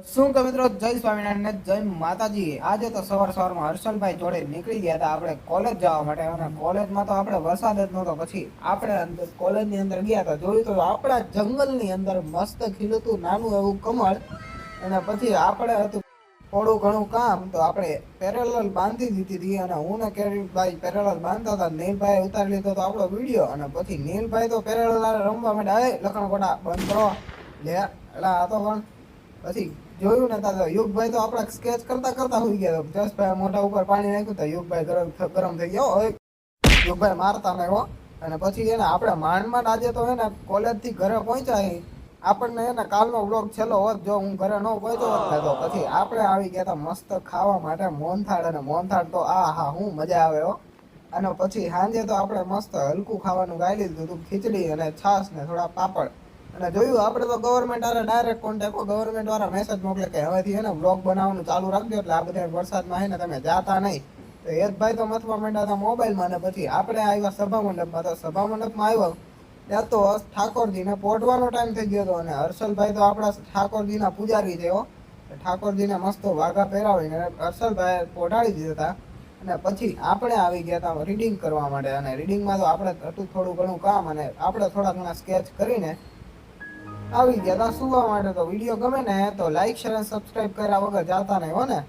શું કે મિત્રો, જય સ્વામિનારાયણ, જય માતાજી। આજે તો સવારમાં હર્ષલભાઈ જોડે નીકળી ગયા હતા આપણે કોલેજ જવા માટે, અને કોલેજમાં તો આપણે વરસાદ જ નહોતો। પછી આપણે કોલેજની અંદર ગયા હતા, જોયું તો આપણા જંગલની અંદર મસ્ત ખીલતું નાનું એવું કમળ। અને પછી આપણે હતું થોડું ઘણું કામ, તો આપણે પેરેલલ બાંધી દીધી હતી, અને હું ને કેરીભાઈ પેરેલલ બાંધતા હતા। નીલભાઈ ઉતારી લીધો તો આપણો વિડીયો, અને પછી નીલભાઈ તો પેરેલલ રમવા માંડ્યા। લખણ કોટા બંધ કરો લે, એટલે આ તો પણ પછી જોયું ને તો યુગભાઈ તો આપડા સ્કેચ કરતા કરતા હોઈ ગયા। જસભાઈ મોઢા ઉપર પાણી નાખ્યું તો યુગભાઈ ગરમ થઈ ગયો। યુગભાઈ મારતા નહીં। અને પછી એને આપણે માંડ આજે તો એને કોલેજ થી ઘરે પહોંચ્યા। આપણને એને કાલનો વ્લોગ છેલ્લો હોત જો હું ઘરે ન પહોંચ્યો હોત તો પછી આપણે આવી ગયા હતા મસ્ત ખાવા માટે મોહનથાળ। અને મોહનથાળ તો હા હું મજા આવે હો। અને પછી સાંજે તો આપણે મસ્ત હલકું ખાવાનું ગાઈ લીધું હતું, ખીચડી અને છાશ ને થોડા પાપડ। અને જોયું આપણે તો ગવર્મેન્ટ વાળા ડાયરેક્ટ કોન્ટેક્ટ, ગવર્મેન્ટ વાળા મેસેજ મોકલે કે હવેથી એને બ્લોગ બનાવવાનું ચાલુ રાખજો, એટલે આ બધા વરસાદમાં હે ને તમે જાતા નહીં। તો એક ભાઈ તો મથવા માંડ્યા હતા મોબાઈલમાં, ને પછી આપણે આવ્યા સભા મંડપમાં। તો સભા મંડપમાં આવ્યો ત્યાં તો ઠાકોરજીને પોઢવાનો ટાઈમ થઈ ગયો હતો, અને હર્ષલભાઈ તો આપણા ઠાકોરજીના પૂજારી છે હો। ઠાકોરજીને મસ્ત વાઘા પહેરાવીને હર્ષલભાઈ પોઢાડી દીધા હતા। અને પછી આપણે આવી ગયા હતા રીડિંગ કરવા માટે, અને રીડિંગમાં તો આપણે હતું થોડું ઘણું કામ, અને આપણે થોડા ઘણા સ્કેચ કરીને આવી ગયા હતા સુવા માટે। તો વિડીયો ગમે ને તો લાઈક શેર અને સબસ્ક્રાઇબ કર્યા વગર જાતા નહીં હો ને।